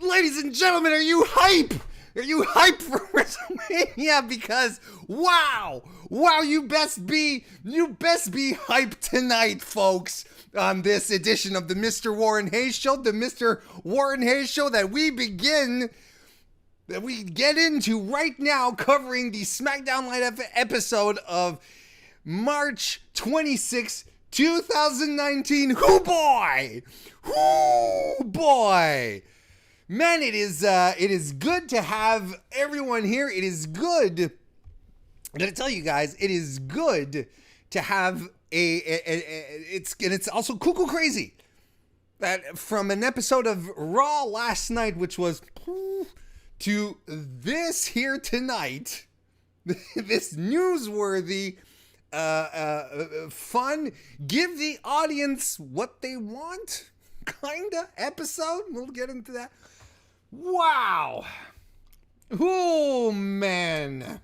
Ladies and gentlemen, are you hype? Are you hype for WrestleMania? Because wow, you best be hyped tonight, folks, on this edition of the Mr. Warren Hayes Show, the Mr. Warren Hayes Show that we get into right now, covering the SmackDown Live episode of March 26, 2019. Hoo boy! Man, it is good to have everyone here. It is good. I'm gonna tell you guys, it is good to have it's also cuckoo crazy that from an episode of Raw last night, which was to this here tonight, this newsworthy, fun, give the audience what they want kinda episode. We'll get into that. Wow. Oh, man.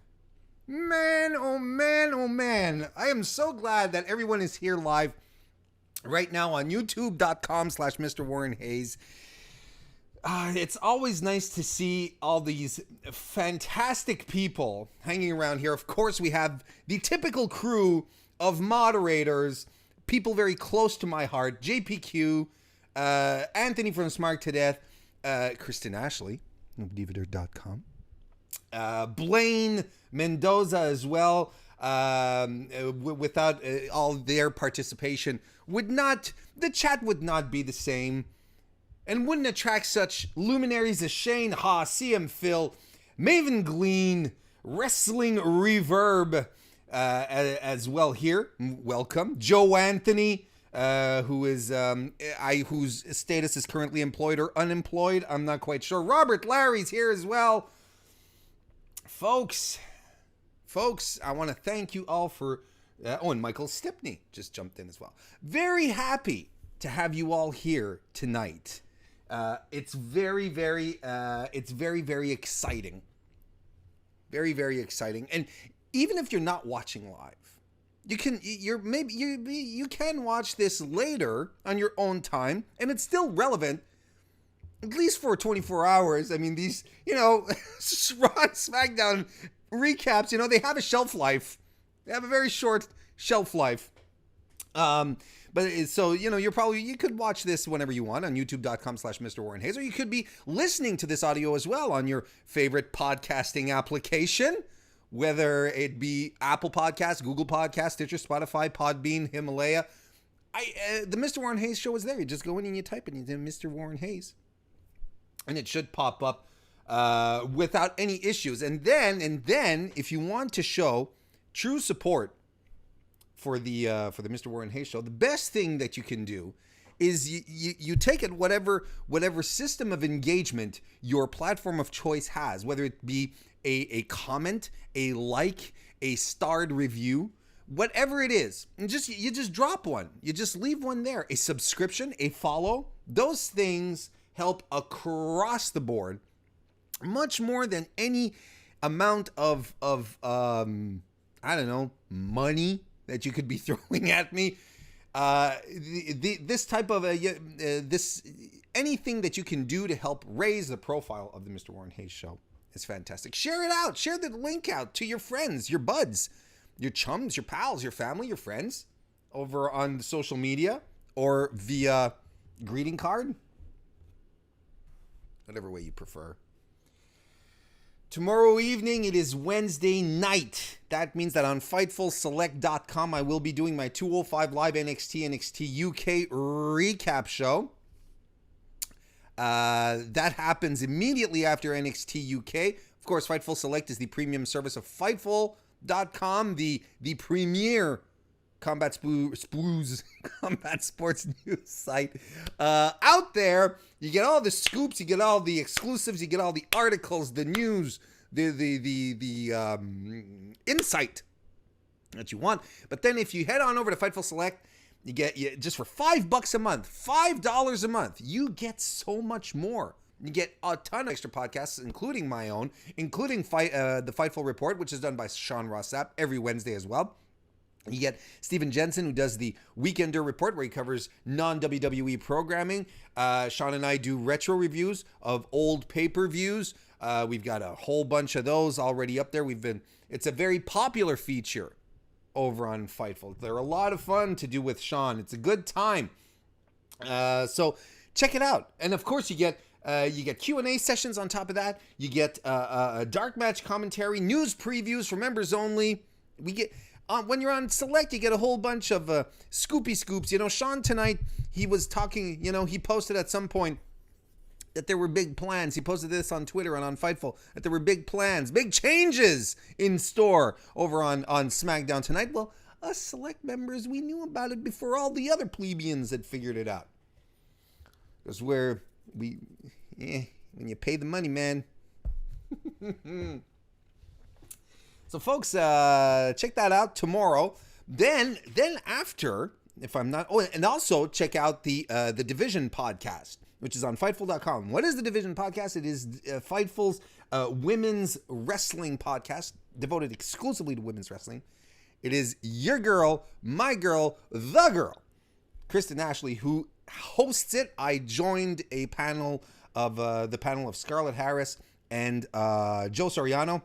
Oh, man. I am so glad that everyone is here live right now on youtube.com/Mr. Warren Hayes. It's always nice to see all these fantastic people hanging around here. Of course, we have the typical crew of moderators, people very close to my heart. JPQ, Anthony from Smart to Death, Kristen Ashley, Divider.com, Blaine Mendoza as well. Without all their participation, the chat would not be the same, and wouldn't attract such luminaries as Shane Ha, CM Phil, Maven Glean, Wrestling Reverb, as well here. Welcome, Joe Anthony. Whose status is currently employed or unemployed. I'm not quite sure. Robert Larry's here as well. Folks, I want to thank you all for... and Michael Stipney just jumped in as well. Very happy to have you all here tonight. It's very, very exciting. Very, very exciting. And even if you're not watching live, you can watch this later on your own time, and it's still relevant, at least for 24 hours. I mean, these, Raw and SmackDown recaps, they have a shelf life. They have a very short shelf life. You could watch this whenever you want on youtube.com/Mr. Warren Hayes, or you could be listening to this audio as well on your favorite podcasting application, whether it be Apple Podcasts, Google Podcasts, Stitcher, Spotify, Podbean, Himalaya. The Mr. Warren Hayes Show is there. You just go in and you type it into Mr. Warren Hayes, and it should pop up without any issues. And then, if you want to show true support for the Mr. Warren Hayes Show, the best thing that you can do is you take it whatever system of engagement your platform of choice has, whether it be a comment, a like, a starred review, whatever it is, and you just drop one. You just leave one there. A subscription, a follow. Those things help across the board, much more than any amount of money that you could be throwing at me. This type of anything that you can do to help raise the profile of the Mr. Warren Hayes Show is fantastic. Share it out. Share the link out to your friends, your buds, your chums, your pals, your family, your friends over on social media or via greeting card. Whatever way you prefer. Tomorrow evening, it is Wednesday night. That means that on FightfulSelect.com, I will be doing my 205 Live NXT UK recap show. That happens immediately after NXT UK. Of course, Fightful Select is the premium service of Fightful.com, the premier combat sports news site out there. You get all the scoops, you get all the exclusives, you get all the articles, the news, the insight that you want. But then if you head on over to Fightful Select, you just for $5 a month, $5 a month, you get so much more. You get a ton of extra podcasts, including my own, including the Fightful Report, which is done by Sean Rossap every Wednesday as well. You get Steven Jensen, who does the Weekender Report, where he covers non-WWE programming. Sean and I do retro reviews of old pay-per-views. We've got a whole bunch of those already up there. It's a very popular feature over on Fightful. They're a lot of fun to do with Sean. It's a good time. So check it out. And of course, you get Q&A sessions on top of that. You get a dark match commentary, news previews for members only. We get when you're on Select, you get a whole bunch of scoopy scoops. You know, Sean tonight, he was talking, he posted at some point that there were big plans. He posted this on Twitter and on Fightful, that there were big plans, big changes in store over on SmackDown tonight. Well, us Select members, we knew about it before all the other plebeians had figured it out. Because when you pay the money, man. So, folks, check that out tomorrow. Then after, if I'm not... Oh, and also check out the Division podcast, which is on Fightful.com. What is the Division podcast? It is Fightful's women's wrestling podcast devoted exclusively to women's wrestling. It is your girl, my girl, the girl, Kristen Ashley, who hosts it. I joined a panel of the panel of Scarlett Harris and Joe Soriano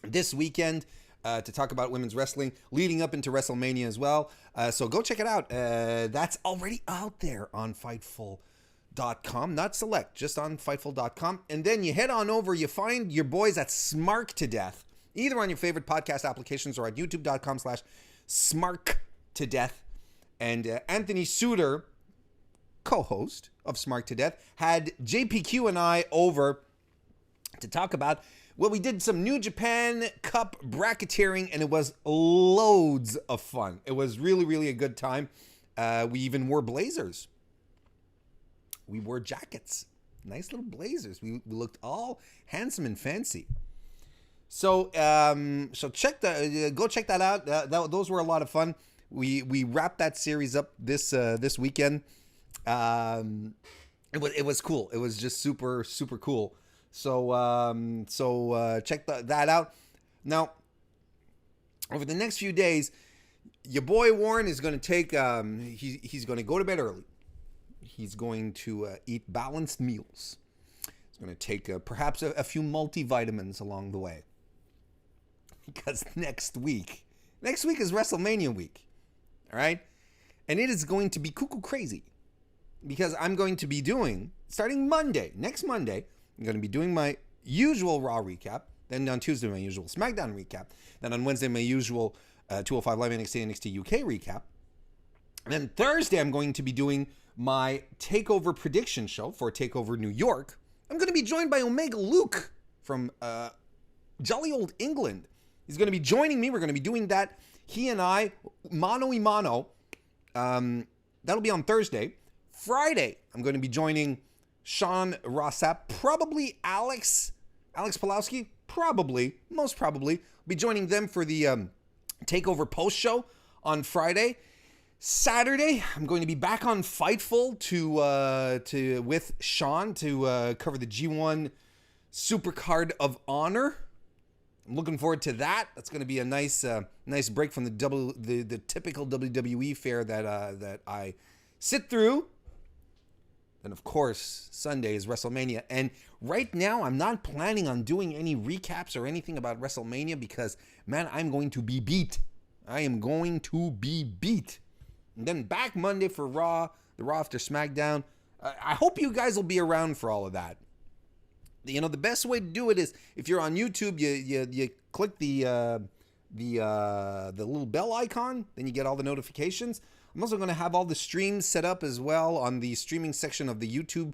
this weekend to talk about women's wrestling, leading up into WrestleMania as well. So go check it out. That's already out there on Fightful.com, not Select, just on Fightful.com. And then you head on over, you find your boys at Smark to Death, either on your favorite podcast applications or at youtube.com/SmarkToDeath. And Anthony Suter, co-host of Smark to Death, had JPQ and I over to talk about, well, we did some New Japan Cup bracketeering, and it was loads of fun. It was really, really a good time. We even wore blazers. We wore jackets. Nice little blazers. We looked all handsome and fancy. So go check that out. Those were a lot of fun. We wrapped that series up this weekend. It was cool. It was just super, super cool. So check that out. Now, over the next few days, your boy Warren is going to take, he's going to go to bed early. He's going to eat balanced meals. He's going to take perhaps a few multivitamins along the way. Because next week is WrestleMania week. All right? And it is going to be cuckoo crazy. Because I'm going to be doing, starting next Monday, I'm going to be doing my usual Raw recap. Then on Tuesday, my usual SmackDown recap. Then on Wednesday, my usual 205 Live NXT UK recap. And then Thursday, I'm going to be doing my TakeOver prediction show for TakeOver New York. I'm going to be joined by Omega Luke from jolly old England. He's going to be joining me. We're going to be doing that. He and I, mano y mano. That'll be on Thursday. Friday, I'm going to be joining Sean Rossap, probably Alex Pulowski, most probably, be joining them for the TakeOver post show on Friday. Saturday, I'm going to be back on Fightful with Sean to cover the G1 Supercard of Honor. I'm looking forward to that. That's going to be a nice break from the typical WWE fare that I sit through. And of course, Sunday is WrestleMania. And right now, I'm not planning on doing any recaps or anything about WrestleMania because, man, I'm going to be beat. I am going to be beat. And then back Monday for Raw, the Raw after SmackDown. I hope you guys will be around for all of that. You know, the best way to do it is if you're on YouTube, you click the little bell icon, then you get all the notifications. I'm also going to have all the streams set up as well on the streaming section of the YouTube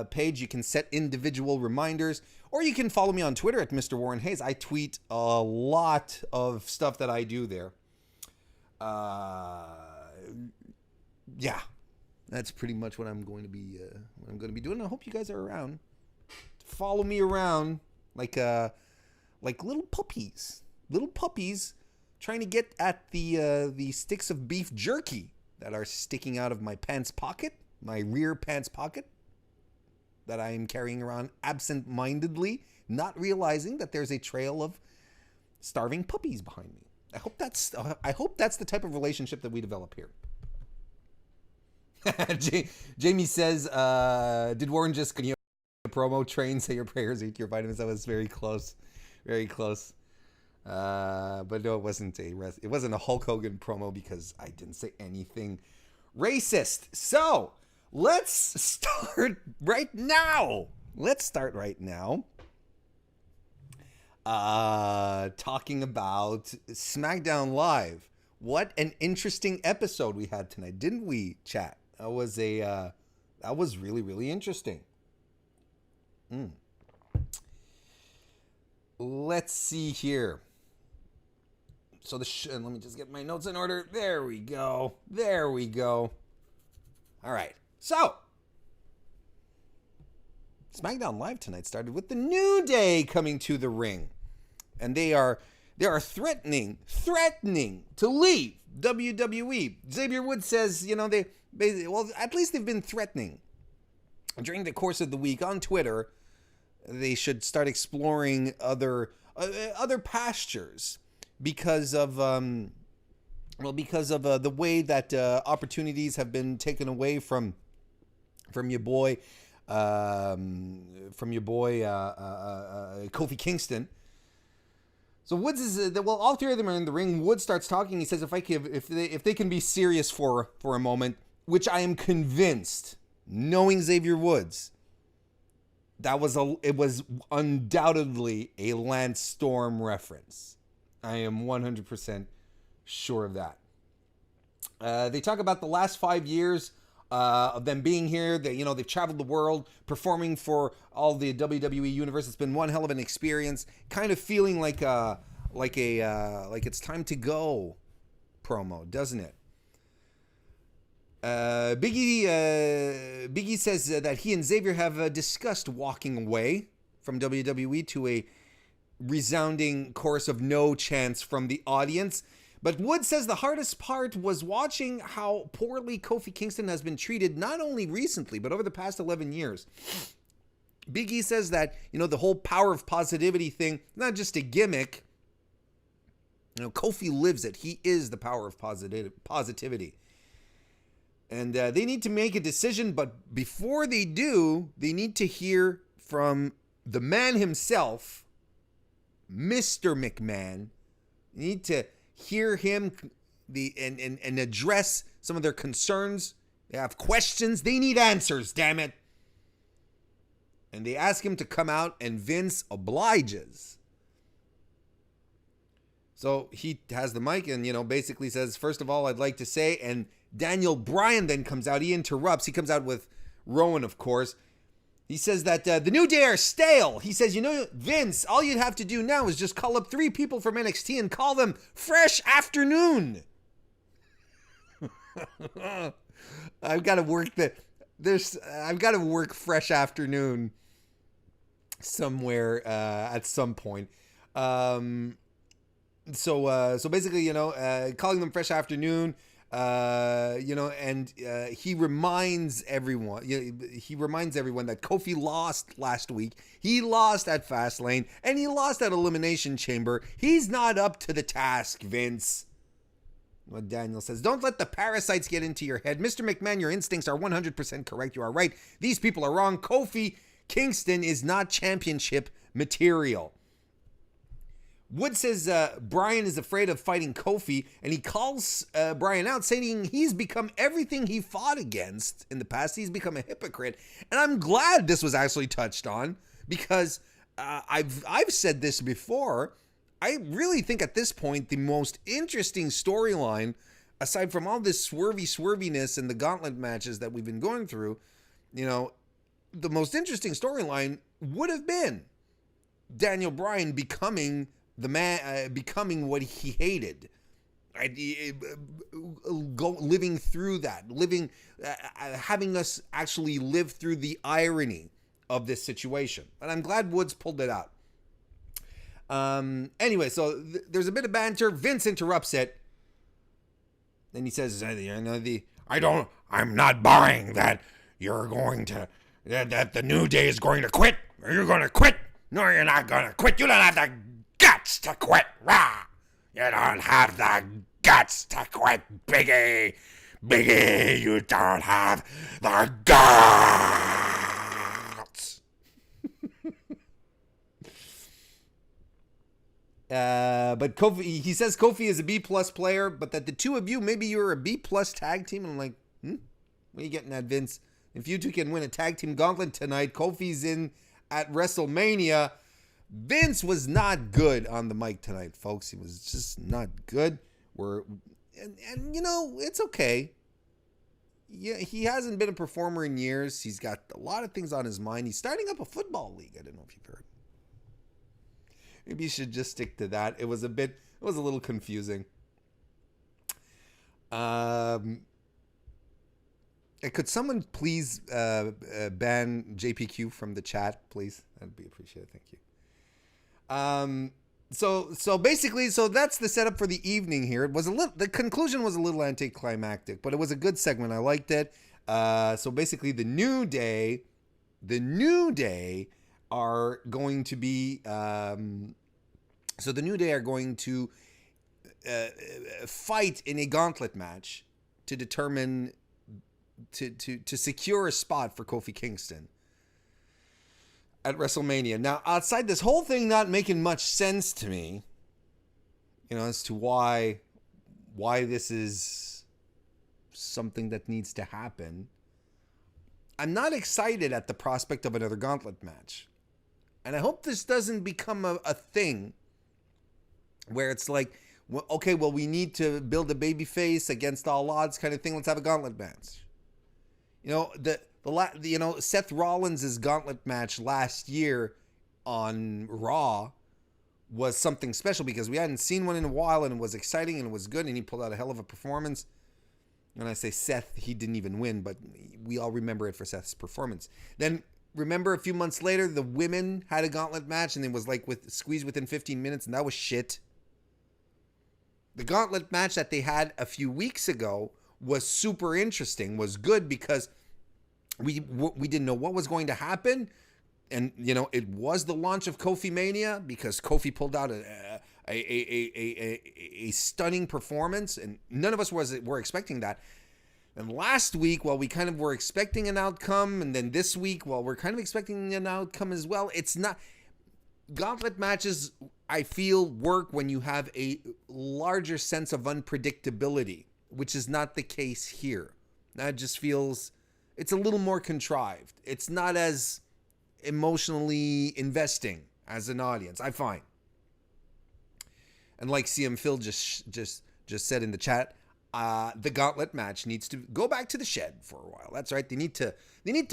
page. You can set individual reminders, or you can follow me on Twitter at Mr. Warren Hayes. I tweet a lot of stuff that I do there. Yeah, that's pretty much what I'm going to be doing. I hope you guys are around. Follow me around like little puppies trying to get at the sticks of beef jerky that are sticking out of my pants pocket, my rear pants pocket, that I am carrying around absent-mindedly, not realizing that there's a trail of starving puppies behind me. I hope that's the type of relationship that we develop here. Jamie says, did Warren just continue a promo train, say your prayers, eat your vitamins? That was very close. Very close. But no, it wasn't a Hulk Hogan promo because I didn't say anything racist. So let's start right now. Talking about SmackDown Live. What an interesting episode we had tonight, didn't we, chat? That was really, really interesting. Let's see here. So let me just get my notes in order. There we go. All right. So SmackDown Live tonight started with the New Day coming to the ring, and they are threatening to leave WWE. Xavier Woods says, at least they've been threatening during the course of the week on Twitter. They should start exploring other pastures because of the way that opportunities have been taken away from your boy Kofi Kingston. So Woods is all three of them are in the ring. Woods starts talking. He says, if they can be serious for a moment, which I am convinced, knowing Xavier Woods, it was undoubtedly a Lance Storm reference. I am 100% sure of that. They talk about the last 5 years of them being here. They've traveled the world, performing for all the WWE universe. It's been one hell of an experience. Kind of feeling like it's time to go promo, doesn't it? Biggie says that he and Xavier have discussed walking away from WWE to a resounding chorus of no chants from the audience. But Wood says the hardest part was watching how poorly Kofi Kingston has been treated, not only recently, but over the past 11 years. Big E says that, the whole power of positivity thing, not just a gimmick. Kofi lives it. He is the power of positivity. And they need to make a decision, but before they do, they need to hear from the man himself, Mr. McMahon. They need to hear him and address some of their concerns. They have questions. They need answers, damn it. And they ask him to come out, and Vince obliges. So he has the mic and, basically says, first of all, I'd like to say, and Daniel Bryan then comes out. He interrupts. He comes out with Rowan, of course. He says that the New Day are stale. He says, Vince, all you'd have to do now is just call up 3 people from NXT and call them Fresh Afternoon. I've got to work Fresh Afternoon somewhere at some point. So basically, calling them Fresh Afternoon. And he reminds everyone that Kofi lost last week. He lost at Fastlane, and he lost at Elimination Chamber. He's not up to the task, Vince. What Daniel says, don't let the parasites get into your head. Mr. McMahon, your instincts are 100% correct. You are right. These people are wrong. Kofi Kingston is not championship material. Wood says Bryan is afraid of fighting Kofi, and he calls Bryan out, saying he's become everything he fought against in the past. He's become a hypocrite, and I'm glad this was actually touched on, because I've said this before. I really think at this point the most interesting storyline, aside from all this swerviness and the gauntlet matches that we've been going through, the most interesting storyline would have been Daniel Bryan becoming the man, becoming what he hated, right? Living through that, having us actually live through the irony of this situation. And I'm glad Woods pulled it out. Anyway, so there's a bit of banter. Vince interrupts it. Then he says, I'm not buying that you're going to, that the New Day is going to quit. Are you going to quit? No, you're not going to quit. You don't have the guts to quit. Rah! You don't have the guts to quit, Biggie. Biggie, you don't have the guts. But Kofi, he says Kofi is a B+ player, but that the two of you, maybe you're a B+ tag team. And I'm like, what are you getting at, Vince? If you two can win a tag team gauntlet tonight, Kofi's in at WrestleMania. Vince was not good on the mic tonight, folks. He was just not good. And you know, it's okay. Yeah, he hasn't been a performer in years. He's got a lot of things on his mind. He's starting up a football league. I don't know if you've heard. Maybe you should just stick to that. It was a little confusing. Could someone please ban JPQ from the chat, please? That'd be appreciated. Thank you. So basically, that's the setup for the evening here. The conclusion was a little anticlimactic, but it was a good segment. I liked it. So basically, the New Day are going to be fight in a gauntlet match to determine to secure a spot for Kofi Kingston at WrestleMania. Now, outside this whole thing not making much sense to me, as to why this is something that needs to happen, I'm not excited at the prospect of another gauntlet match. And I hope this doesn't become a thing where it's like, okay, well, we need to build a baby face against all odds kind of thing. Let's have a gauntlet match. Seth Rollins' gauntlet match last year on Raw was something special because we hadn't seen one in a while, and it was exciting and it was good, and he pulled out a hell of a performance. When I say Seth, he didn't even win, but we all remember it for Seth's performance. Then remember a few months later, the women had a gauntlet match, and it was like squeezed within 15 minutes, and that was shit. The gauntlet match that they had a few weeks ago was super interesting, was good because we didn't know what was going to happen. And, it was the launch of Kofi Mania because Kofi pulled out a stunning performance, and none of us were expecting that. And last week, while we kind of were expecting an outcome, and then this week, while we're kind of expecting an outcome as well, it's not... Gauntlet matches, I feel, work when you have a larger sense of unpredictability, which is not the case here. That just feels... It's a little more contrived. It's not as emotionally investing as an audience, I find. And like CM Phil just said in the chat, the gauntlet match needs to go back to the shed for a while. That's right. They need to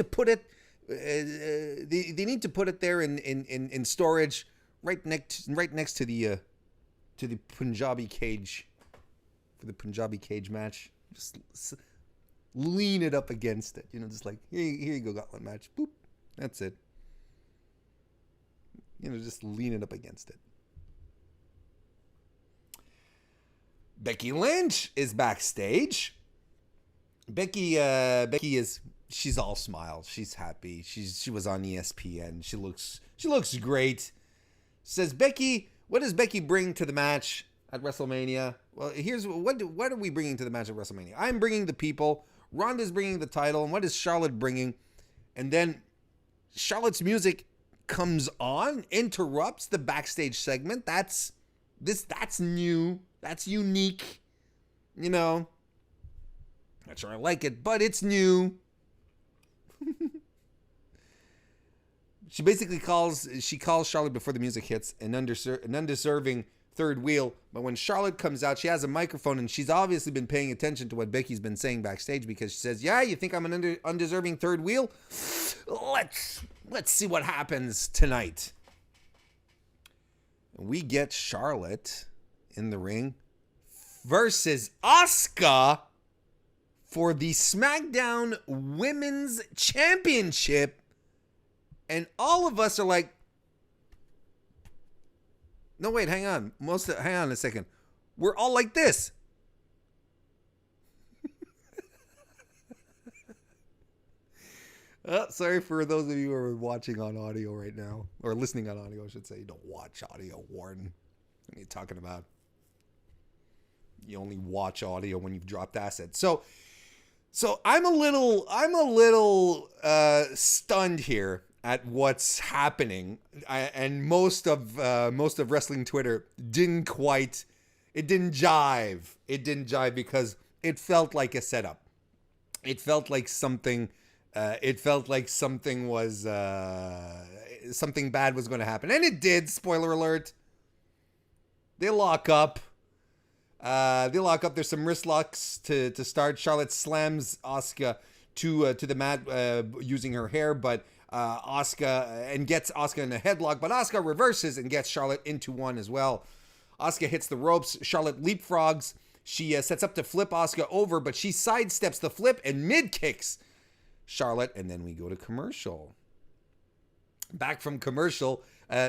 put it. They need to put it there in storage, right next to the Punjabi cage for the Punjabi cage match. Just lean it up against it, just like here you go, gauntlet match. Boop, that's it. Just lean it up against it. Becky Lynch is backstage. Becky she's all smiles. She's happy. She was on ESPN. She looks great. Says Becky, what does Becky bring to the match at WrestleMania? Well, here's what are we bringing to the match at WrestleMania? I'm bringing the people. Ronda's bringing the title. And what is Charlotte bringing? And then Charlotte's music comes on, interrupts the backstage segment. That's new. That's unique. Not sure I like it, but it's new. She basically calls Charlotte before the music hits an undeserving third wheel. But when Charlotte comes out, she has a microphone, and she's obviously been paying attention to what Becky's been saying backstage, because she says, "Yeah, you think I'm an undeserving third wheel? Let's see what happens tonight." We get Charlotte in the ring versus Asuka for the SmackDown Women's Championship. And all of us are like, No, wait, hang on. Hang on a second. We're all like this. Sorry for those of you who are watching on audio right now, or listening on audio, I should say. You don't watch audio, Warren. What are you talking about? You only watch audio when you've dropped assets. So I'm a little stunned here at what's happening, and most of wrestling Twitter didn't jive. It didn't jive because it felt like a setup. It felt like something. Was something bad was going to happen, and it did. Spoiler alert. They lock up. There's some wrist locks to start. Charlotte slams Asuka to the mat using her hair, but gets Asuka in a headlock. But Asuka reverses and gets Charlotte into one as well. Asuka hits the ropes. Charlotte leapfrogs. She sets up to flip Asuka over, but she sidesteps the flip and mid kicks Charlotte, and then we go to commercial. Back from commercial,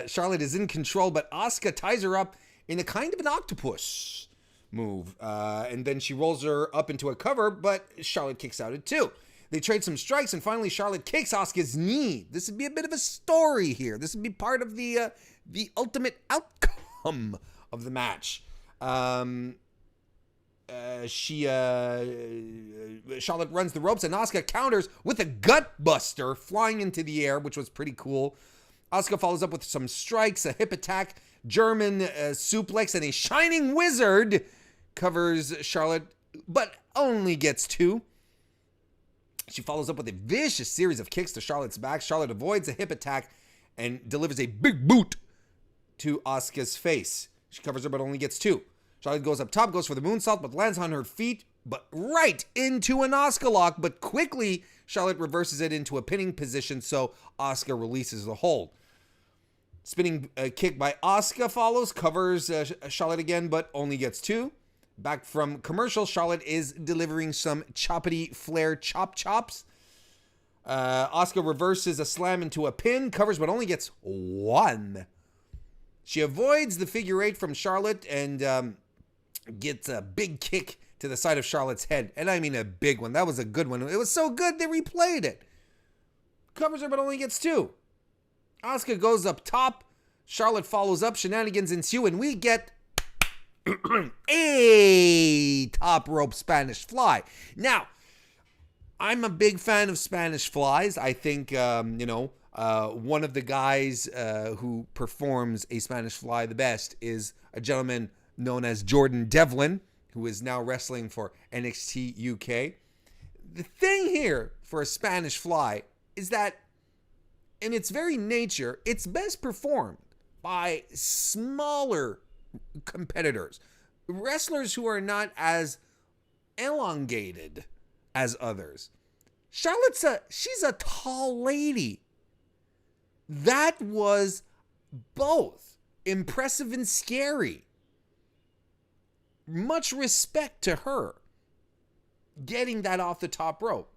Charlotte is in control, but Asuka ties her up in a kind of an octopus move, and then she rolls her up into a cover, but Charlotte kicks out at 2. They trade some strikes, and finally Charlotte kicks Asuka's knee. This would be a bit of a story here. This would be part of the ultimate outcome of the match. Charlotte runs the ropes, and Asuka counters with a gut buster flying into the air, which was pretty cool. Asuka follows up with some strikes, a hip attack, German suplex, and a shining wizard covers Charlotte, but only gets 2. She follows up with a vicious series of kicks to Charlotte's back. Charlotte avoids a hip attack and delivers a big boot to Asuka's face. She covers her, but only gets 2. Charlotte goes up top, goes for the moonsault, but lands on her feet, but right into an Asuka lock. But quickly, Charlotte reverses it into a pinning position, so Asuka releases the hold. Spinning kick by Asuka follows, covers Charlotte again, but only gets 2. Back from commercial, Charlotte is delivering some choppity flare chops. Asuka reverses a slam into a pin, covers, but only gets 1. She avoids the figure 8 from Charlotte and gets a big kick to the side of Charlotte's head. And I mean a big one. That was a good one. It was so good they replayed it. Covers her, but only gets 2. Asuka goes up top. Charlotte follows up. Shenanigans ensue, and we get a top rope Spanish fly. Now, I'm a big fan of Spanish flies. I think, one of the guys who performs a Spanish fly the best is a gentleman known as Jordan Devlin, who is now wrestling for NXT UK. The thing here for a Spanish fly is that in its very nature, it's best performed by smaller competitors, wrestlers who are not as elongated as others. She's a tall lady. That was both impressive and scary. Much respect to her getting that off the top rope.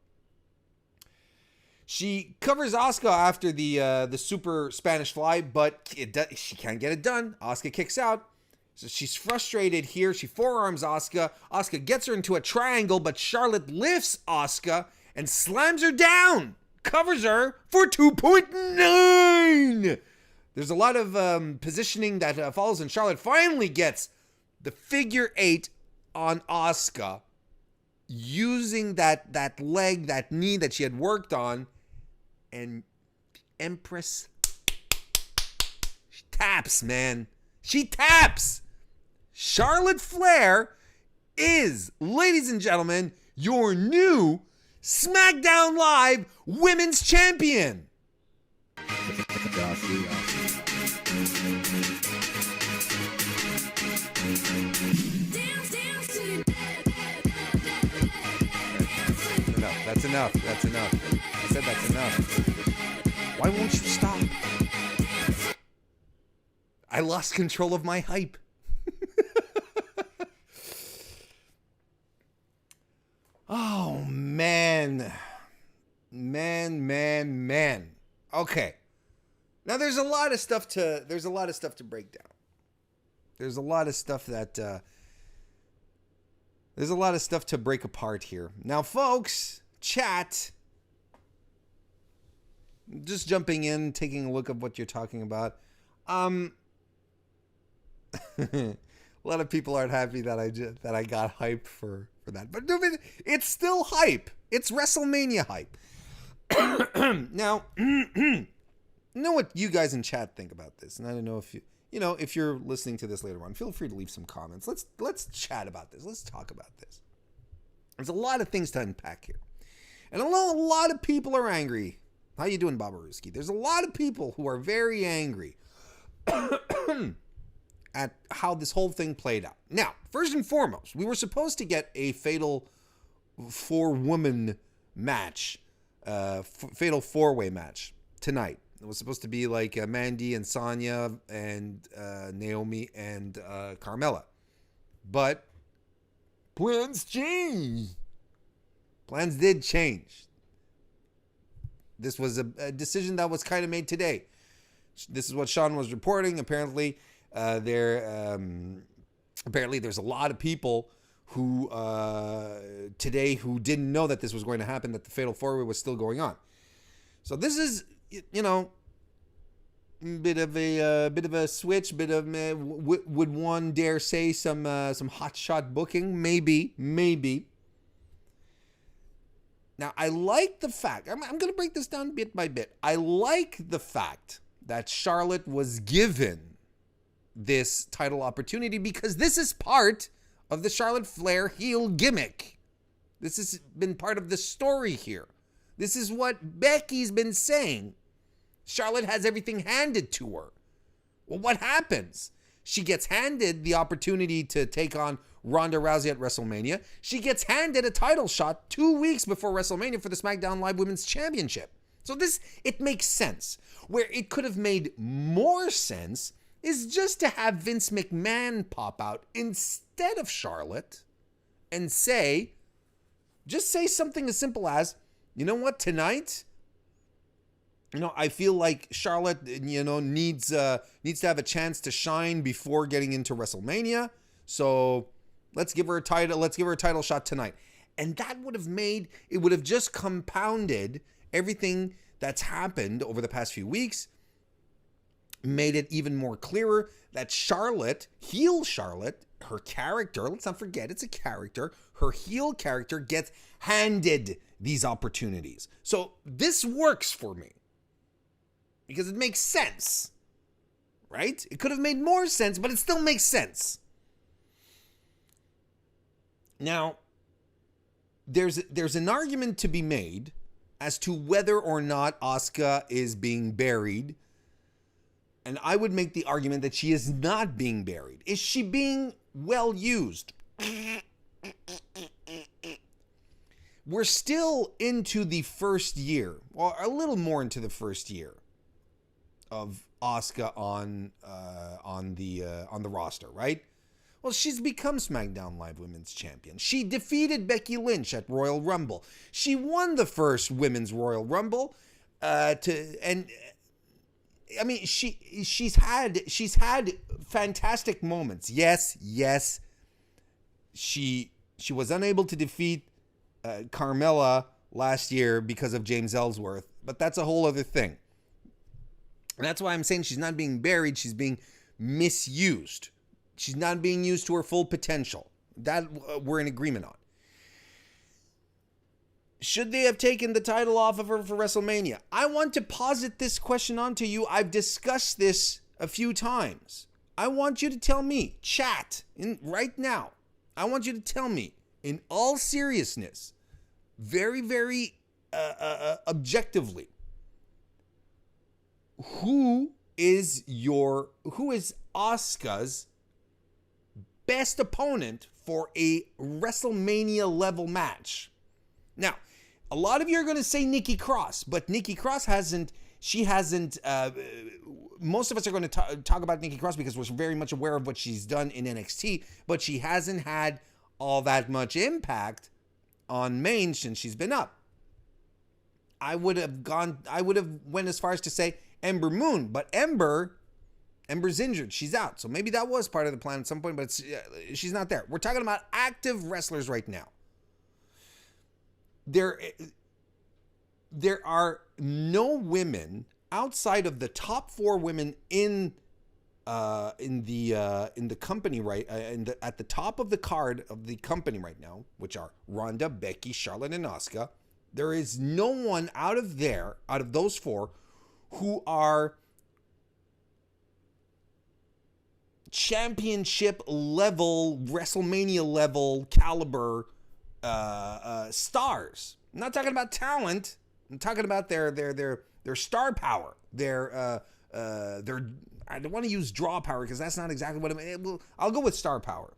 She covers Asuka after the super Spanish fly, but she can't get it done. Asuka kicks out. So she's frustrated here. She forearms Asuka. Asuka gets her into a triangle, but Charlotte lifts Asuka and slams her down. Covers her for 2.9. There's a lot of positioning that follows, and Charlotte finally gets the figure 8 on Asuka using that leg, that knee that she had worked on, and Empress, she taps, man. She taps. Charlotte Flair is, ladies and gentlemen, your new SmackDown Live Women's Champion. That's enough. I said that's enough. Why won't you stop? I lost control of my hype. Oh, man. Man. Okay. Now there's a lot of stuff to break down. there's a lot of stuff that there's a lot of stuff to break apart here. Now, folks, chat. Just jumping in, taking a look at what you're talking about. A lot of people aren't happy that I got hype for that, but it's still hype. It's WrestleMania hype. Now, know what you guys in chat think about this, and I don't know if if you're listening to this later on, feel free to leave some comments. Let's chat about this. Let's talk about this. There's a lot of things to unpack here, and although a lot of people are angry. How you doing, Babaruski? There's a lot of people who are very angry at how this whole thing played out. Now, first and foremost, we were supposed to get a fatal 4-woman match, fatal 4-way match tonight. It was supposed to be like Mandy and Sonya and Naomi and Carmella. But plans changed. Plans did change. This was a decision that was kind of made today. This is what Sean was reporting. Apparently, there's a lot of people who today who didn't know that this was going to happen, that the Fatal 4-Way was still going on. So this is, bit of a switch. Would one dare say some hot shot booking? Maybe. Now, I like the fact, I'm going to break this down bit by bit. I like the fact that Charlotte was given this title opportunity because this is part of the Charlotte Flair heel gimmick. This has been part of the story here. This is what Becky's been saying. Charlotte has everything handed to her. Well, what happens? She gets handed the opportunity to take on Ronda Rousey at WrestleMania. She gets handed a title shot 2 weeks before WrestleMania for the SmackDown Live Women's Championship. So it makes sense. Where it could have made more sense is just to have Vince McMahon pop out instead of Charlotte and say something as simple as, you know what, tonight, I feel like Charlotte, needs to have a chance to shine before getting into WrestleMania. So let's give her a title. Let's give her a title shot tonight. And that would have just compounded everything that's happened over the past few weeks, made it even more clearer that Charlotte, heel Charlotte, her character, let's not forget it's a character, her heel character gets handed these opportunities. So this works for me because it makes sense, right? It could have made more sense, but it still makes sense. Now, there's an argument to be made as to whether or not Asuka is being buried. And I would make the argument that she is not being buried. Is she being well used? We're still into the first year, or a little more into the first year of Asuka on the roster, right? Well, she's become SmackDown Live Women's Champion. She defeated Becky Lynch at Royal Rumble. She won the first Women's Royal Rumble. She's had fantastic moments. Yes. She was unable to defeat Carmella last year because of James Ellsworth, but that's a whole other thing. And that's why I'm saying she's not being buried, she's being misused. She's not being used to her full potential. That we're in agreement on. Should they have taken the title off of her for WrestleMania? I want to posit this question onto you. I've discussed this a few times. I want you to tell me, chat, right now. I want you to tell me, in all seriousness, very, very objectively, who is Asuka's best opponent for a WrestleMania level match? Now, a lot of you are going to say Nikki Cross, but Nikki Cross hasn't, most of us are going to talk about Nikki Cross because we're very much aware of what she's done in NXT, but she hasn't had all that much impact on main since she's been up. I would have went as far as to say Ember Moon, but Ember Ember's injured. She's out. So maybe that was part of the plan at some point, but she's not there. We're talking about active wrestlers right now. There are no women outside of the top 4 women in the company at the top of the card of the company right now, which are Ronda, Becky, Charlotte, and Asuka. There is no one out of those 4, who are championship level, WrestleMania level caliber stars. I'm not talking about talent. I'm talking about their star power. Their I don't want to use draw power because that's not exactly what I'll go with star power.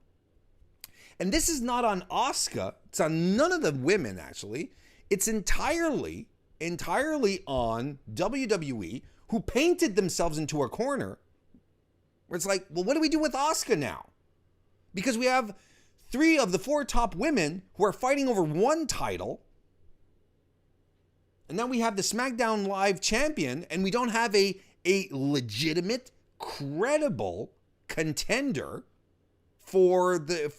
And this is not on Asuka. It's on none of the women, actually. It's entirely on WWE, who painted themselves into a corner where it's like, well, what do we do with Asuka now? Because we have 3 of the 4 top women who are fighting over one title. And now we have the SmackDown Live champion, and we don't have a legitimate, credible contender for the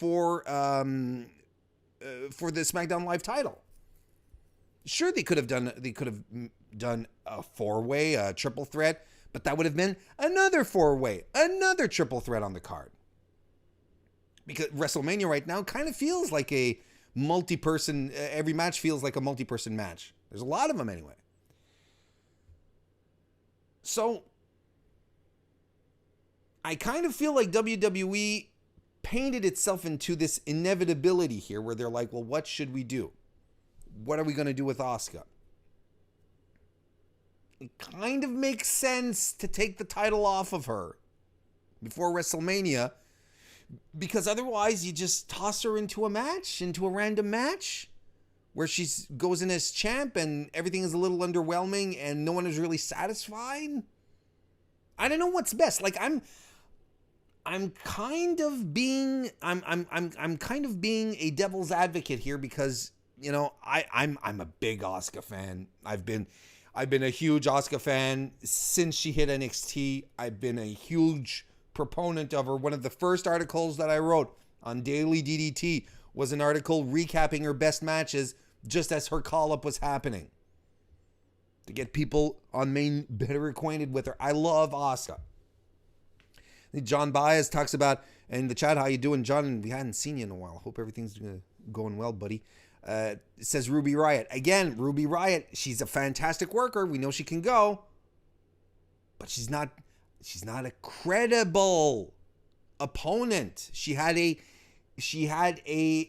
SmackDown Live title. Sure, they could have done a 4-way, a triple threat, but that would have been another 4-way, another triple threat on the card. Because WrestleMania right now kind of feels like a multi-person, every match feels like a multi-person match. There's a lot of them anyway. So, I kind of feel like WWE painted itself into this inevitability here where they're like, well, what should we do? What are we going to do with Asuka? It kind of makes sense to take the title off of her before WrestleMania, because otherwise you just toss her into a random match where she goes in as champ and everything is a little underwhelming and no one is really satisfied. I don't know what's best. Like I'm kind of being a devil's advocate here because, you know, I'm a big Asuka fan. I've been a huge Asuka fan since she hit NXT. I've been a huge proponent of her. One of the first articles that I wrote on Daily DDT was an article recapping her best matches just as her call-up was happening, to get people on main better acquainted with her. I love Asuka. John Baez talks about, in the chat, how you doing, John? We hadn't seen you in a while. Hope everything's going well, buddy. It says Ruby Riott. Again, Ruby Riott, she's a fantastic worker. We know she can go. But she's not a credible opponent. She had a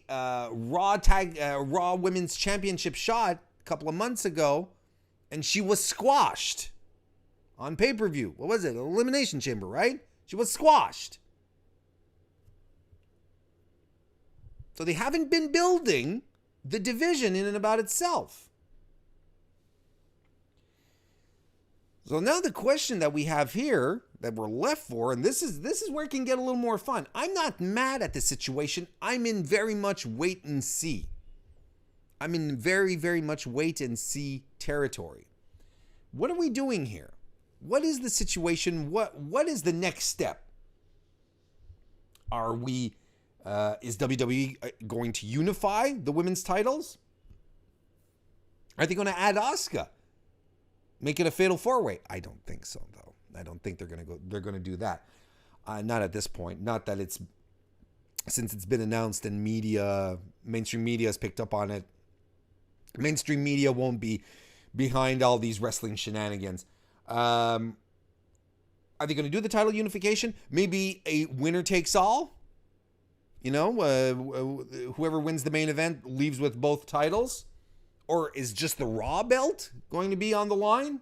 Raw Women's Championship shot a couple of months ago, and she was squashed on pay-per-view. What was it? Elimination Chamber, right? She was squashed. So they haven't been building the division in and about itself. So now the question that we have here that we're left for, and this is where it can get a little more fun. I'm not mad at the situation. I'm in very much wait and see. I'm in very, very much wait and see territory. What are we doing here? What is the situation? What is the next step? Are we is WWE going to unify the women's titles? Are they going to add Asuka? Make it a fatal 4-way? I don't think so, though. I don't think they're going to do that. Not at this point. Not that since it's been announced and mainstream media has picked up on it. Mainstream media won't be behind all these wrestling shenanigans. Are they going to do the title unification? Maybe a winner takes all? You know, whoever wins the main event leaves with both titles? Or is just the Raw belt going to be on the line?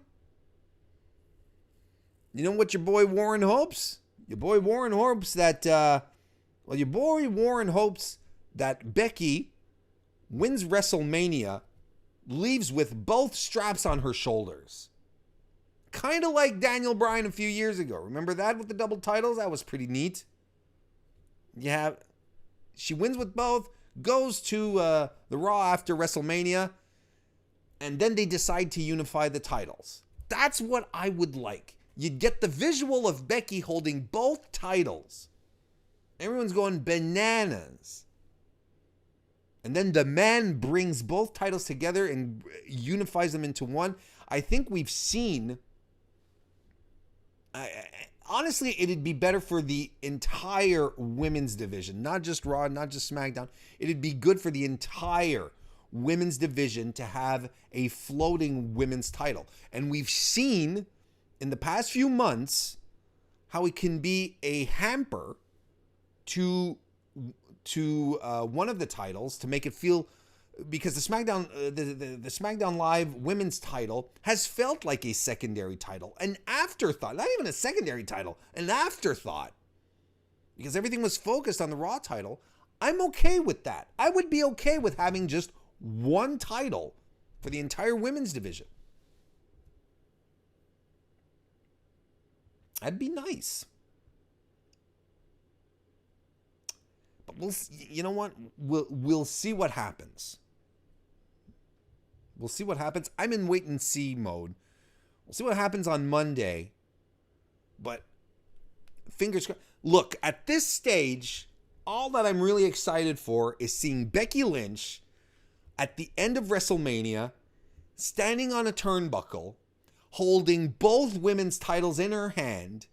You know what your boy Warren hopes? Your boy Warren hopes that Becky wins WrestleMania, leaves with both straps on her shoulders. Kind of like Daniel Bryan a few years ago. Remember that with the double titles? That was pretty neat. Yeah, she wins with both, goes to the Raw after WrestleMania, and then they decide to unify the titles. That's what I would like. you'd get the visual of Becky holding both titles. Everyone's going bananas. And then the man brings both titles together and unifies them into one. I think we've seen... honestly, it'd be better for the entire women's division. Not just Raw, not just SmackDown. It'd be good for the entire women's division to have a floating women's title. And we've seen in the past few months how it can be a hamper to one of the titles to make it feel, because the SmackDown the SmackDown Live women's title has felt like a secondary title, an afterthought, not even a secondary title, an afterthought, because everything was focused on the Raw title. I'm okay with that. I would be okay with having just one title for the entire women's division. That'd be nice. But you know what? We'll see what happens. We'll see what happens. I'm in wait and see mode. We'll see what happens on Monday. But fingers crossed. Look, at this stage, all that I'm really excited for is seeing Becky Lynch at the end of WrestleMania, standing on a turnbuckle, holding both women's titles in her hand,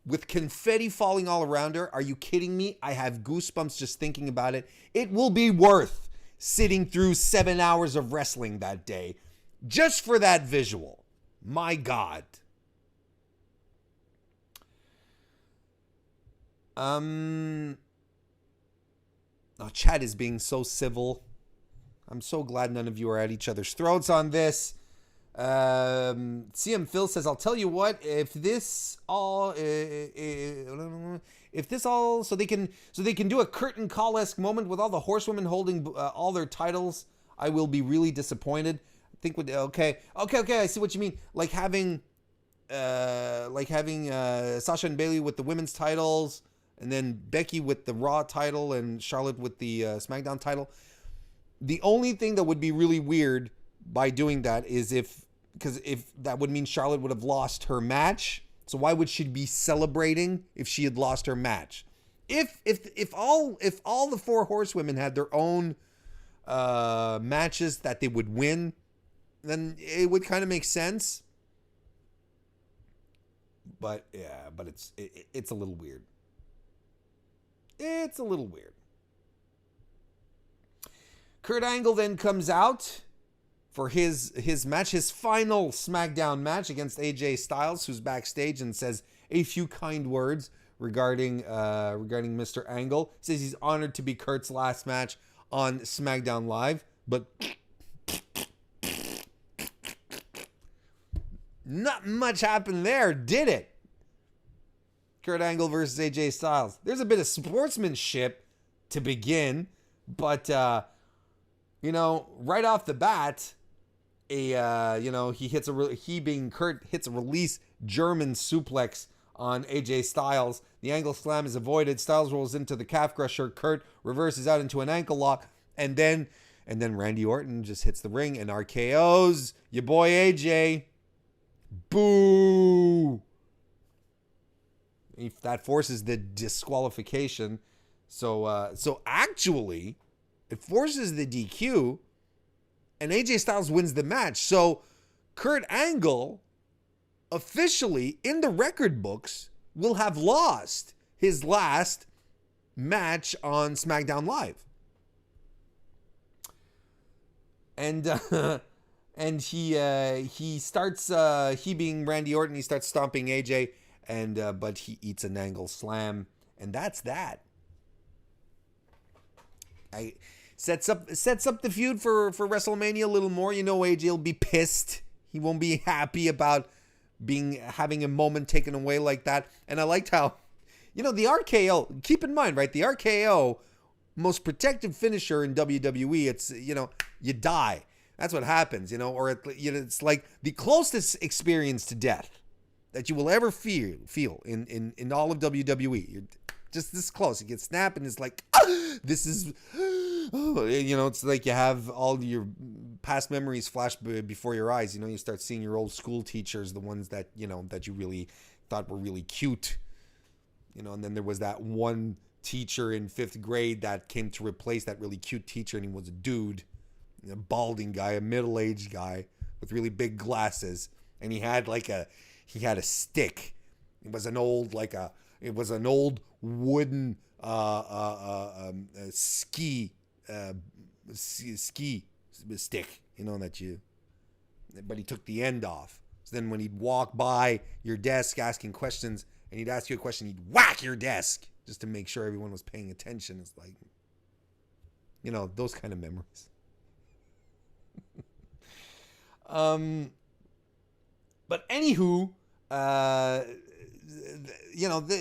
with confetti falling all around her. Are you kidding me? I have goosebumps just thinking about it. It will be worth sitting through 7 hours of wrestling that day just for that visual. My God. Chat is being so civil. I'm so glad none of you are at each other's throats on this. CM Phil says, I'll tell you what, if this all so they can do a curtain call-esque moment with all the horsewomen holding all their titles, I will be really disappointed. I think okay, I see what you mean. Like having Sasha and Bayley with the women's titles, and then Becky with the Raw title and Charlotte with the SmackDown title. The only thing that would be really weird by doing that is because that would mean Charlotte would have lost her match. So why would she be celebrating if she had lost her match? If all the four horsewomen had their own matches that they would win, then it would kind of make sense. But yeah, but it's a little weird. It's a little weird. Kurt Angle then comes out for his match, his final SmackDown match against AJ Styles, who's backstage and says a few kind words regarding Mr. Angle. Says he's honored to be Kurt's last match on SmackDown Live, but not much happened there, did it? Kurt Angle versus AJ Styles. There's a bit of sportsmanship to begin, but right off the bat, he being Kurt hits a release German suplex on AJ Styles. The Angle slam is avoided. Styles rolls into the calf crusher. Kurt reverses out into an ankle lock, and then Randy Orton just hits the ring and RKO's your boy AJ. Boo! If that forces the disqualification. So actually, it forces the DQ, and AJ Styles wins the match. So Kurt Angle, officially in the record books, will have lost his last match on SmackDown Live. And he starts, he being Randy Orton, he starts stomping AJ, but he eats an Angle slam, and that's that. Sets up the feud for WrestleMania a little more. AJ will be pissed. He won't be happy about having a moment taken away like that. And I liked how, the RKO, keep in mind, right? The RKO, most protected finisher in WWE, it's, you die. That's what happens, or it's like the closest experience to death that you will ever feel in all of WWE. You're just this close. You get snapped and it's like, this is It's like you have all your past memories flash before your eyes. You start seeing your old school teachers, the ones that, that you really thought were really cute. And then there was that one teacher in 5th grade that came to replace that really cute teacher, and he was a dude, a balding guy, a middle-aged guy with really big glasses, and he had a stick. It was an old wooden ski stick, but he took the end off. So then when he'd walk by your desk asking questions, and he'd ask you a question, he'd whack your desk just to make sure everyone was paying attention. It's like, those kind of memories. But anywho,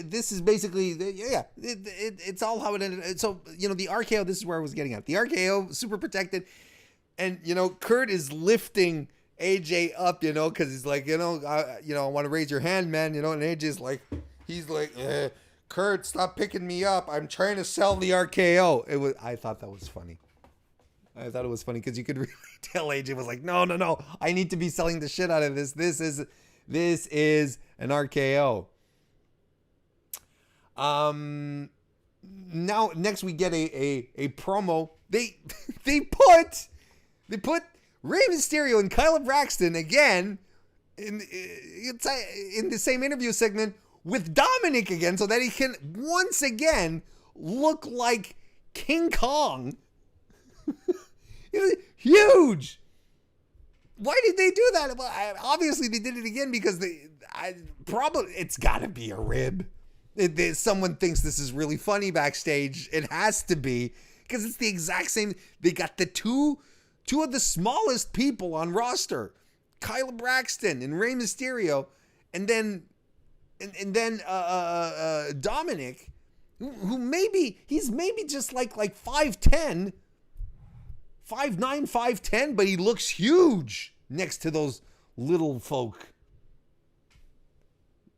this is basically, it's all how it ended. So, the RKO, this is where I was getting at. The RKO, super protected. And, Kurt is lifting AJ up, because he's like, I want to raise your hand, man, and AJ's like, Kurt, stop picking me up. I'm trying to sell the RKO. I thought that was funny. I thought it was funny because you could really tell AJ was like, no, I need to be selling the shit out of this. This is an RKO. Now next we get a promo. They put Rey Mysterio and Kyle Braxton again in the same interview segment with Dominic again, so that he can once again look like King Kong. Huge. Why did they do that? Well, obviously they did it again because it's got to be a rib. Someone thinks this is really funny backstage. It has to be, because it's the exact same. They got the two of the smallest people on roster, Kyle Braxton and Rey Mysterio, and then Dominic, who he's maybe just like 5'10", 5'9", 5'10", but he looks huge next to those little folk.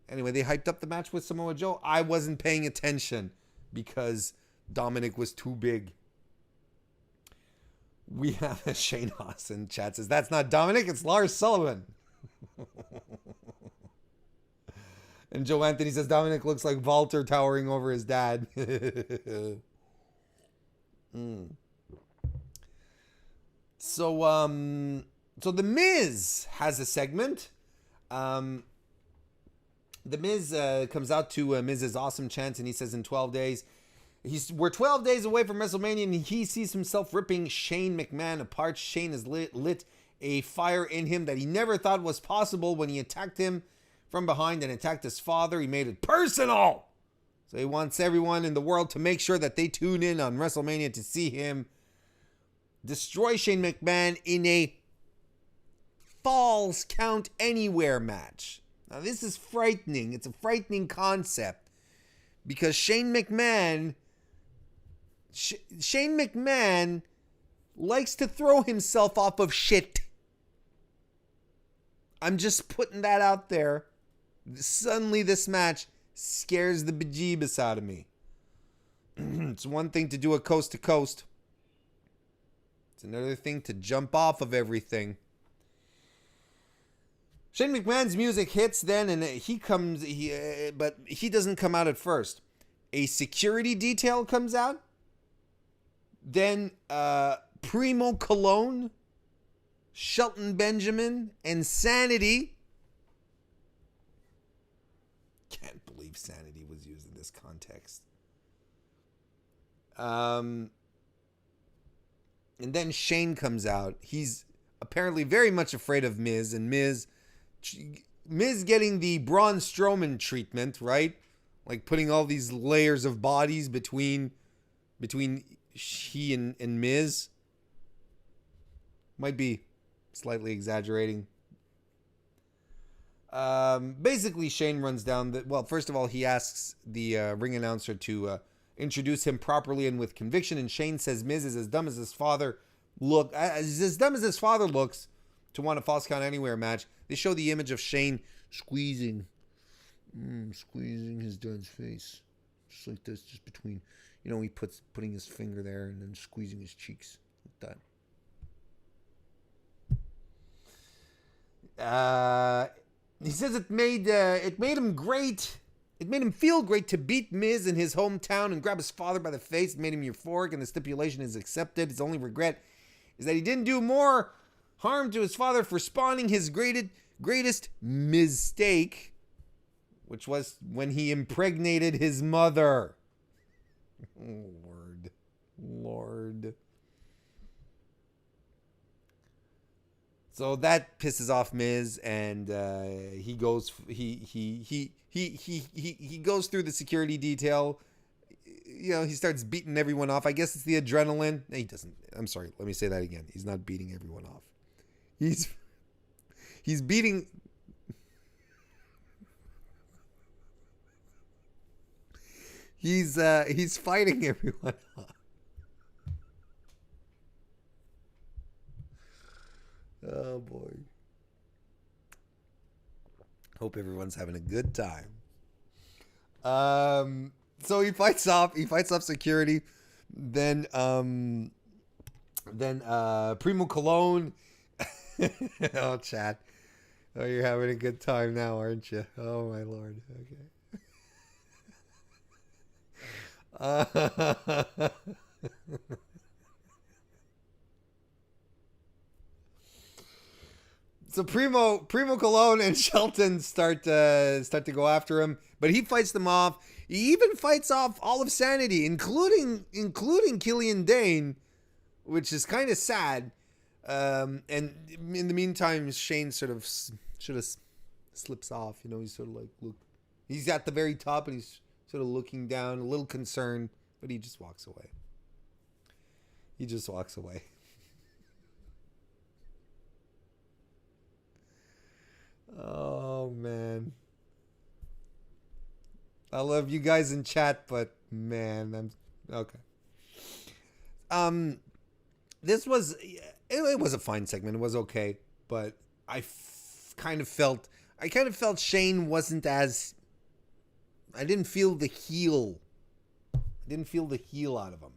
Anyway, they hyped up the match with Samoa Joe. I wasn't paying attention because Dominic was too big. We have a Shane Haas in chat says, that's not Dominic, it's Lars Sullivan. And Joe Anthony says, Dominic looks like Walter towering over his dad. So The Miz has a segment. The Miz comes out to Miz's awesome chant, and he says in 12 days, we're 12 days away from WrestleMania, and he sees himself ripping Shane McMahon apart. Shane has lit a fire in him that he never thought was possible when he attacked him from behind and attacked his father. He made it personal. So he wants everyone in the world to make sure that they tune in on WrestleMania to see him destroy Shane McMahon in a Falls Count Anywhere match. Now this is frightening. It's a frightening concept because Shane McMahon likes to throw himself off of shit. I'm just putting that out there. Suddenly this match scares the bejeebus out of me. It's one thing to do a coast to coast. It's another thing to jump off of everything. Shane McMahon's music hits then, and but he doesn't come out at first. A security detail comes out. Then Primo Cologne, Shelton Benjamin, and Sanity. Can't believe Sanity was used in this context. And then Shane comes out. He's apparently very much afraid of Miz, and Miz getting the Braun Strowman treatment, right? Like putting all these layers of bodies between he and Miz. Might be slightly exaggerating. Basically, Shane runs down first of all, he asks the ring announcer to introduce him properly and with conviction, and Shane says Miz is as dumb as his father looks to want a Falls Count Anywhere match. They show the image of Shane squeezing his dad's face. just like this, just between, he putting his finger there and then squeezing his cheeks like that. He says it made him great. It made him feel great to beat Miz in his hometown and grab his father by the face. It made him euphoric, and the stipulation is accepted. His only regret is that he didn't do more harm to his father for spawning his greatest mistake, which was when he impregnated his mother. Oh, Lord. So that pisses off Miz, and he goes through the security detail. He starts beating everyone off. I guess it's the adrenaline. No, he doesn't. I'm sorry. Let me say that again. He's not beating everyone off. He's beating. He's fighting everyone off. Oh boy. Hope everyone's having a good time. So he fights off security. Then Primo Cologne. Oh, chat. Oh, you're having a good time now, aren't you? Oh my Lord. Okay. So Primo Cologne and Shelton start to go after him, but he fights them off. He even fights off all of Sanity, including Killian Dane, which is kind of sad. And in the meantime, Shane sort of slips off. He's sort of like, look, he's at the very top and he's sort of looking down, a little concerned, but he just walks away. Oh, man. I love you guys in chat, but man, I'm okay. This was it was a fine segment. It was okay, but I kind of felt Shane wasn't as. I didn't feel the heel. Out of him.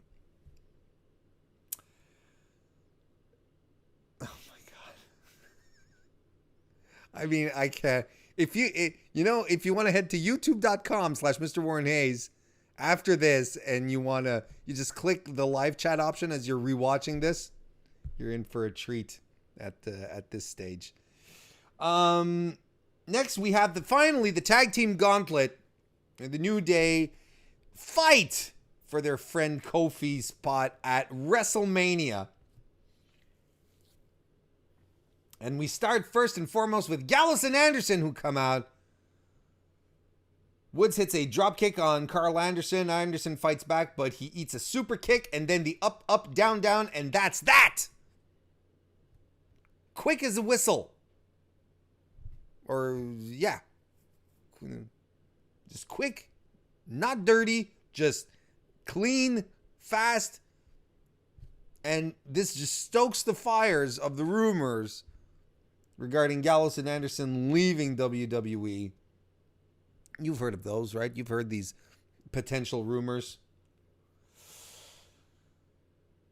Oh my god. I mean, I can't. If you want to head to youtube.com/Mr. Warren Hayes after this, and you just click the live chat option as you're rewatching this, you're in for a treat at this stage. Next we have the tag team gauntlet, and the New Day fight for their friend Kofi's spot at WrestleMania. And we start first and foremost with Gallows and Anderson, who come out. Woods hits a dropkick on Carl Anderson. Anderson fights back, but he eats a super kick and then the up, up, down, down, and that's that. Quick as a whistle. Or, yeah. Just quick, not dirty, just clean, fast. And this just stokes the fires of the rumors regarding Gallows and Anderson leaving WWE. You've heard of those, right? You've heard these potential rumors.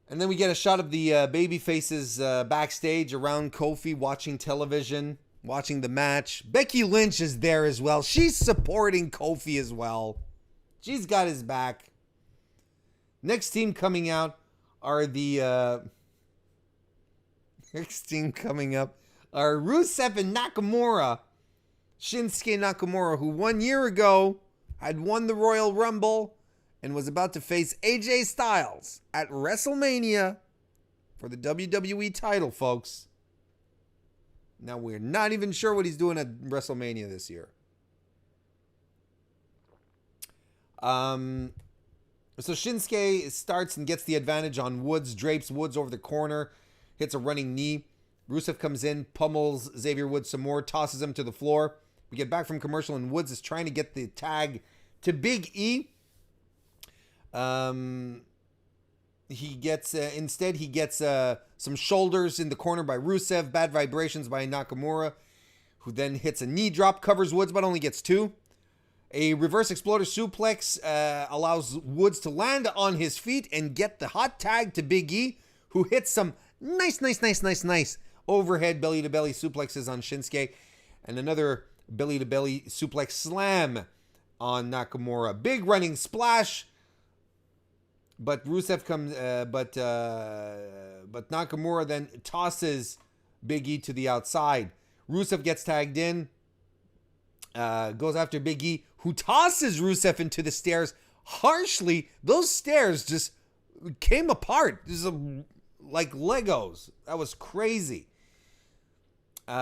And then we get a shot of the baby faces backstage around Kofi, watching television, watching the match. Becky Lynch is there as well. She's supporting Kofi as well. She's got his back. Next team coming out are are Rusev and Nakamura. Shinsuke Nakamura, who 1 year ago had won the Royal Rumble and was about to face AJ Styles at WrestleMania for the WWE title, folks. Now we're not even sure what he's doing at WrestleMania this year. So Shinsuke starts and gets the advantage on Woods, drapes Woods over the corner, hits a running knee. Rusev comes in, pummels Xavier Woods some more, tosses him to the floor. We get back from commercial, and Woods is trying to get the tag to Big E. He gets some shoulders in the corner by Rusev, bad vibrations by Nakamura, who then hits a knee drop, covers Woods, but only gets two. A reverse exploder suplex allows Woods to land on his feet and get the hot tag to Big E, who hits some nice overhead belly-to-belly suplexes on Shinsuke, and another belly-to-belly suplex slam on Nakamura. Big running splash, but Rusev comes, but Nakamura then tosses Big E to the outside. Rusev gets tagged in, goes after Big E, who tosses Rusev into the stairs harshly. Those stairs just came apart. This is like Legos. That was crazy. We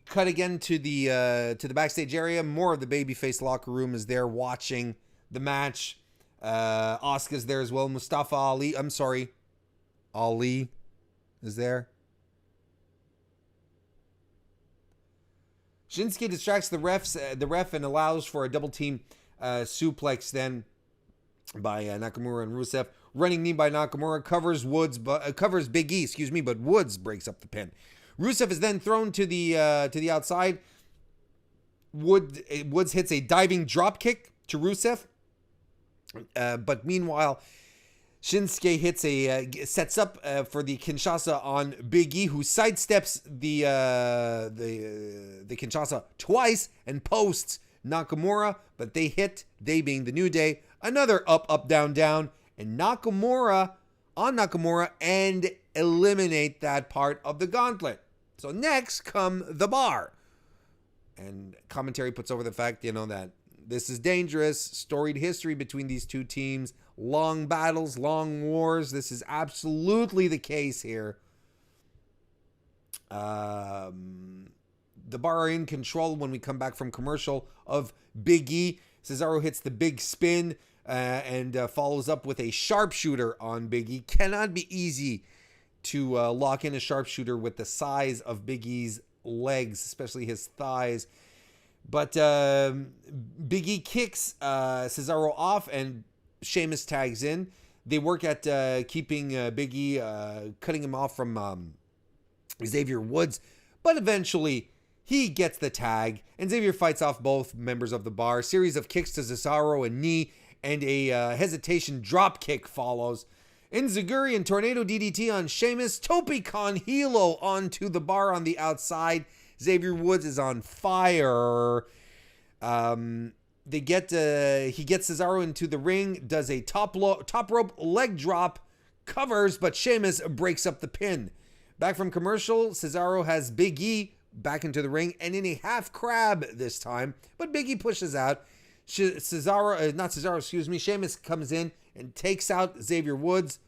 cut again to the backstage area. More of the babyface locker room is there watching the match. Asuka's there as well. Ali is there. Shinsuke distracts the ref and allows for a double team suplex then by Nakamura and Rusev. Running knee by Nakamura covers Big E, but Woods breaks up the pin. Rusev is then thrown to the outside. Woods hits a diving drop kick to Rusev, but meanwhile, Shinsuke sets up for the Kinshasa on Big E, who sidesteps the Kinshasa twice and posts Nakamura, but they being the New Day, another up, down, down, and Nakamura and eliminate that part of the gauntlet. So next come the Bar. And commentary puts over the fact, that this is dangerous, storied history between these two teams, long battles, long wars. This is absolutely the case here. The Bar are in control when we come back from commercial of Big E. Cesaro hits the big spin and follows up with a sharpshooter on Big E. Cannot be easy to lock in a sharpshooter with the size of Big E's legs, especially his thighs. But Big E kicks Cesaro off and Sheamus tags in. They work at keeping Big E, cutting him off from Xavier Woods. But eventually he gets the tag and Xavier fights off both members of the Bar. Series of kicks to Cesaro, a knee, and a hesitation drop kick follows. Enziguri and Tornado DDT on Sheamus. Tope Con Hilo onto the Bar on the outside. Xavier Woods is on fire. He gets Cesaro into the ring, does a top rope leg drop, covers, but Sheamus breaks up the pin. Back from commercial, Cesaro has Big E back into the ring and in a half crab this time, but Big E pushes out. Sheamus comes in and takes out Xavier Woods.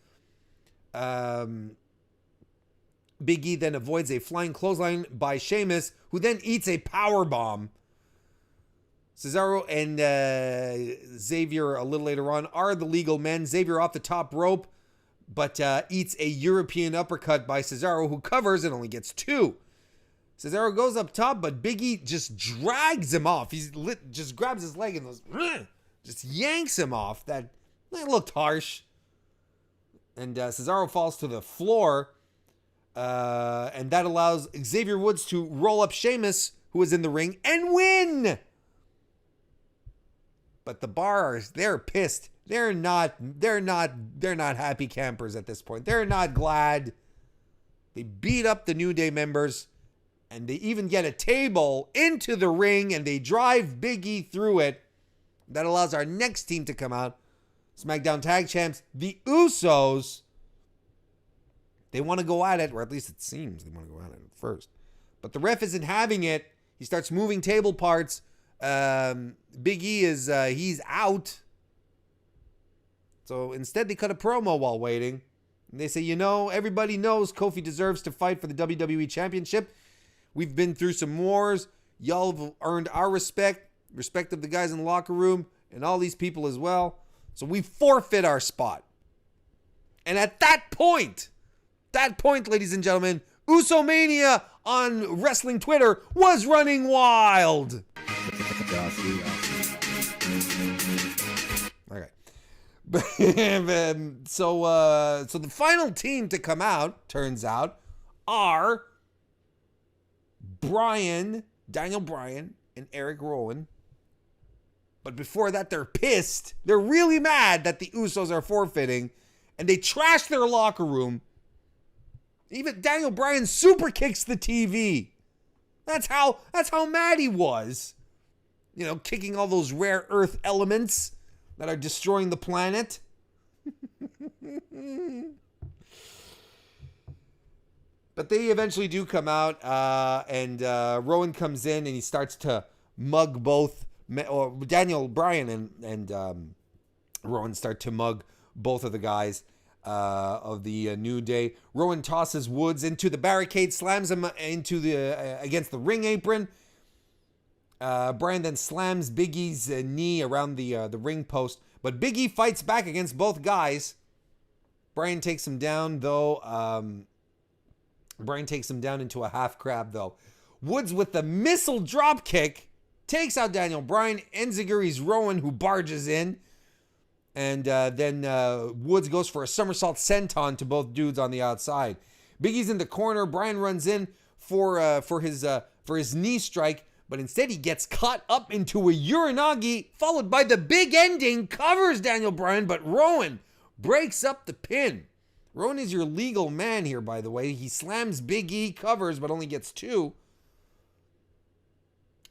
Big E then avoids a flying clothesline by Sheamus, who then eats a power bomb. Cesaro and Xavier a little later on are the legal men. Xavier off the top rope, but eats a European uppercut by Cesaro, who covers and only gets two. Cesaro goes up top, but Big E just drags him off. Just grabs his leg and goes, just yanks him off. That looked harsh. And Cesaro falls to the floor. And that allows Xavier Woods to roll up Sheamus, who is in the ring, and win. But the Bar, they're pissed. They're not happy campers at this point. They're not glad. They beat up the New Day members, and they even get a table into the ring, and they drive Big E through it. That allows our next team to come out. SmackDown Tag Champs, the Usos. They want to go at it, or at least it seems they want to go at it first. But the ref isn't having it. He starts moving table parts. Big E he's out. So instead they cut a promo while waiting. And they say, everybody knows Kofi deserves to fight for the WWE Championship. We've been through some wars. Y'all have earned our respect of the guys in the locker room, and all these people as well. So we forfeit our spot. And at that point, ladies and gentlemen, Usomania on wrestling Twitter was running wild. Okay. So the final team to come out, turns out, are Daniel Bryan, and Eric Rowan But before that, they're pissed. They're really mad that the Usos are forfeiting. And they trash their locker room. Even Daniel Bryan super kicks the TV. That's how mad he was. You know, kicking all those rare earth elements that are destroying the planet. But they eventually do come out, and Rowan comes in and he starts to mug both, or Daniel Bryan and Rowan start to mug both of the guys of the New Day. Rowan tosses Woods into the barricade, slams him into the against the ring apron. Bryan then slams Big E's knee around the ring post, but Big E fights back against both guys. Bryan takes him down, though. Bryan takes him down into a half crab, though. Woods with the missile drop kick takes out Daniel Bryan. Enziguri's Rowan, who barges in. And then Woods goes for a somersault senton to both dudes on the outside. Big E's in the corner. Bryan runs in for his knee strike, but instead he gets caught up into a Uranagi, followed by the big ending, covers Daniel Bryan, but Rowan breaks up the pin. Rowan is your legal man here, by the way. He slams Big E, covers, but only gets 2.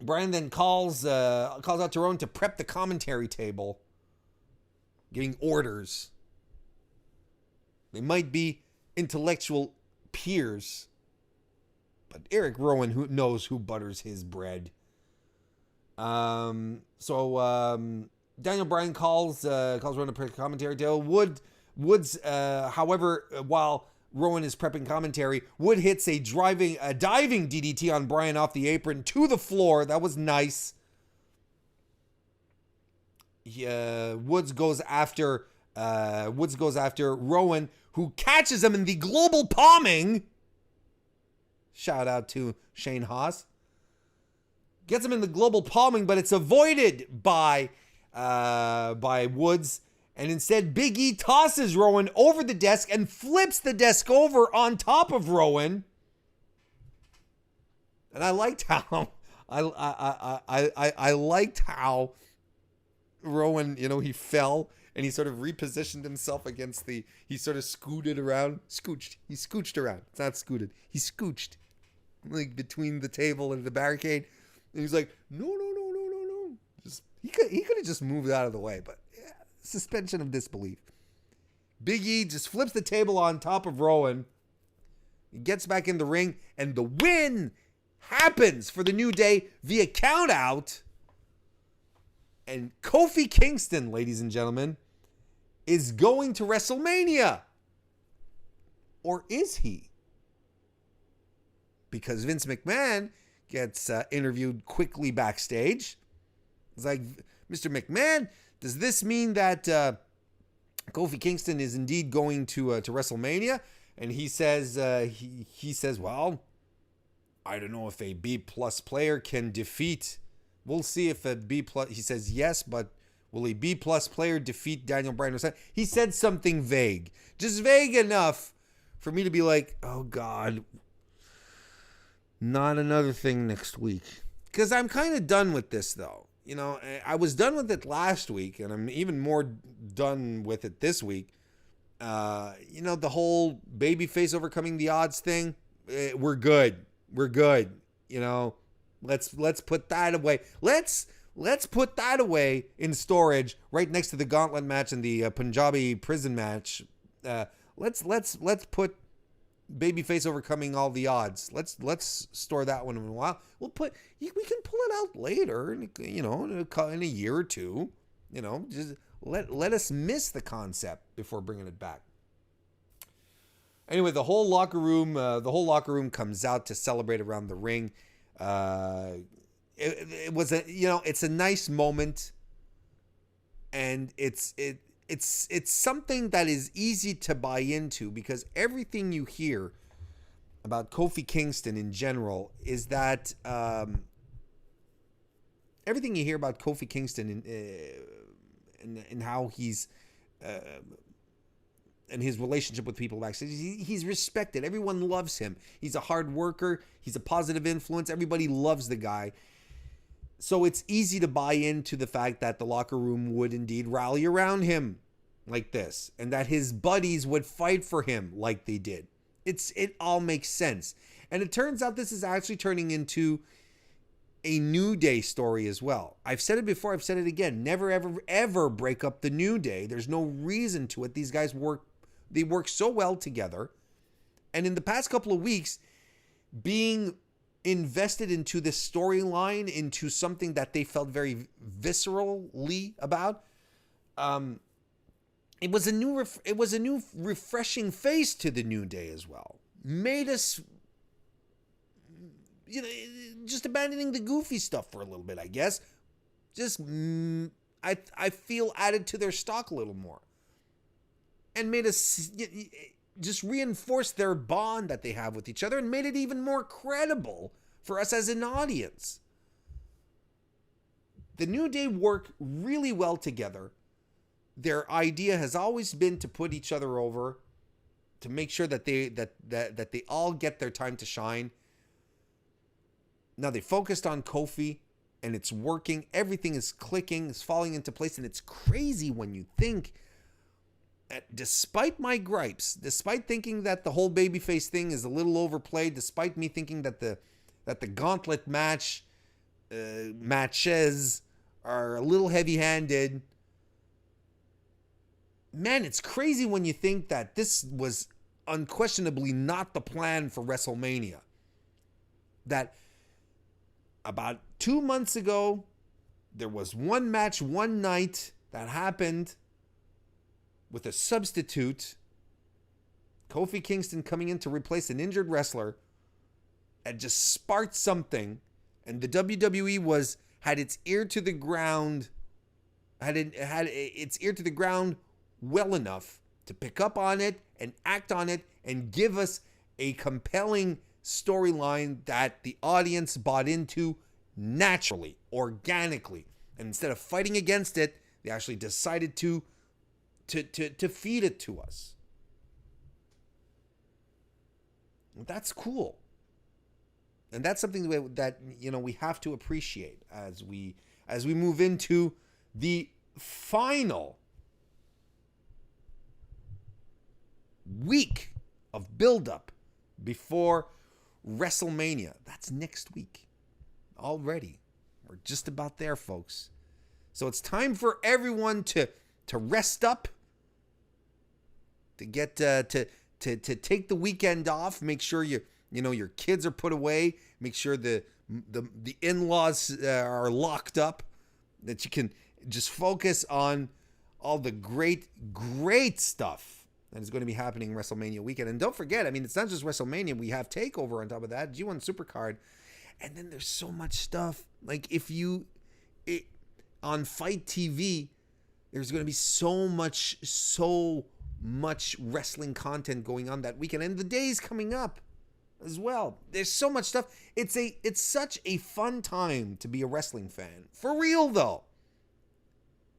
Bryan then calls out to Rowan to prep the commentary table, giving orders. They might be intellectual peers, but Eric Rowan who knows who butters his bread. So Daniel Bryan calls Rowan to prep the commentary table. Woods, however, while Rowan is prepping commentary, Wood hits a diving DDT on Bryan off the apron to the floor. That was nice. Woods goes after Rowan, who catches him in the global palming. Shout out to Shane Haas. Gets him in the global palming, but it's avoided by Woods. And instead, Big E tosses Rowan over the desk and flips the desk over on top of Rowan. And I liked how I liked how Rowan, he fell and he sort of repositioned himself against he sort of scooted around, He scooched around. It's not scooted. He scooched like between the table and the barricade. And he's like, no. Just he could have just moved out of the way, but yeah, suspension of disbelief. Big E just flips the table on top of Rowan. He gets back in the ring, and the win happens for the New Day via count out. And Kofi Kingston, ladies and gentlemen, is going to WrestleMania. Or is he? Because Vince McMahon gets interviewed quickly backstage. It's like, Mr. McMahon, does this mean that Kofi Kingston is indeed going to WrestleMania? And he says, he says, well, I don't know if a B+ player can defeat. We'll see if a B+. He says yes, but will a B+ player defeat Daniel Bryan? He said something vague, just vague enough for me to be like, oh God, not another thing next week. Because I'm kind of done with this, though. I was done with it last week, and I'm even more done with it this week. The whole babyface overcoming the odds thing. We're good. Let's put that away. Let's put that away in storage right next to the gauntlet match and the Punjabi prison match. Let's put babyface overcoming all the odds. Let's store that one in a while. We can pull it out later, in a year or two. Just let us miss the concept before bringing it back. Anyway, the whole locker room comes out to celebrate around the ring. It was it's a nice moment, and it's something that is easy to buy into, because everything you hear about Kofi Kingston in general is that everything you hear about Kofi Kingston and how he's and his relationship with people backstage, he's respected. Everyone loves him. He's a hard worker. He's a positive influence. Everybody loves the guy. So it's easy to buy into the fact that the locker room would indeed rally around him like this, and that his buddies would fight for him like they did. It all makes sense. And it turns out this is actually turning into a New Day story as well. I've said it before, I've said it again. Never, ever, ever break up the New Day. There's no reason to it. These guys work so well together. And in the past couple of weeks, being invested into this storyline, into something that they felt very viscerally about, it was a new refreshing face to the New Day as well. Made us, just abandoning the goofy stuff for a little bit, I guess. Just, I feel added to their stock a little more. And made us just reinforce their bond that they have with each other and made it even more credible for us as an audience. The New Day work really well together. Their idea has always been to put each other over, to make sure that they all get their time to shine. Now they focused on Kofi, and it's working. Everything is clicking, is falling into place, and it's crazy when you think, despite my gripes, despite thinking that the whole babyface thing is a little overplayed, despite me thinking that the gauntlet matches are a little heavy-handed, man, it's crazy when you think that this was unquestionably not the plan for WrestleMania. That about 2 months ago, there was one match, one night that happened with a substitute, Kofi Kingston coming in to replace an injured wrestler, and just sparked something, and the WWE had its ear to the ground, had its ear to the ground well enough to pick up on it and act on it and give us a compelling storyline that the audience bought into naturally, organically. And instead of fighting against it, they actually decided to feed it to us. That's cool. And that's something that we have to appreciate as we move into the final week of build-up before WrestleMania. That's next week already. We're just about there, folks. So it's time for everyone to rest up, to get to take the weekend off. Make sure your kids are put away. Make sure the in-laws are locked up, that you can just focus on all the great stuff that is going to be happening WrestleMania weekend. And don't forget, it's not just WrestleMania. We have TakeOver on top of that, G1 Supercard. And then there's so much stuff. Like on Fight TV, there's going to be so much wrestling content going on that weekend. And the days coming up as well. There's so much stuff. It's such a fun time to be a wrestling fan. For real, though.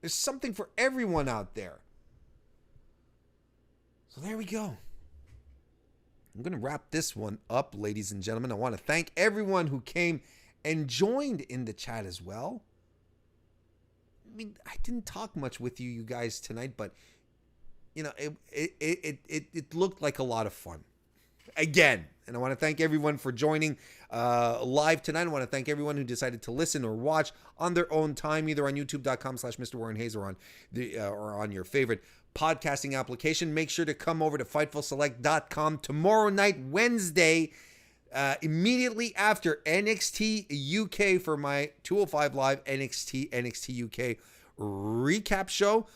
There's something for everyone out there. So there we go. I'm going to wrap this one up, ladies and gentlemen. I want to thank everyone who came and joined in the chat as well. I didn't talk much with you guys tonight, but it looked like a lot of fun. Again, and I want to thank everyone for joining live tonight. I want to thank everyone who decided to listen or watch on their own time, either on youtube.com/Mr. Warren Hayes or on your favorite podcasting application. Make sure to come over to FightfulSelect.com tomorrow night, Wednesday, immediately after NXT UK for my 205 Live NXT UK recap show.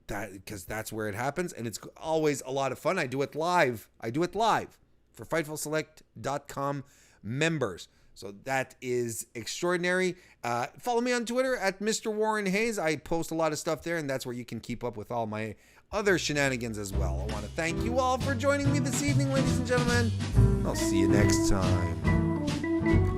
Because that's where it happens, and it's always a lot of fun. I do it live for FightfulSelect.com members. So that is extraordinary. Follow me on Twitter at Mr. Warren Hayes. I post a lot of stuff there, and that's where you can keep up with all my other shenanigans as well. I want to thank you all for joining me this evening, ladies and gentlemen. I'll see you next time.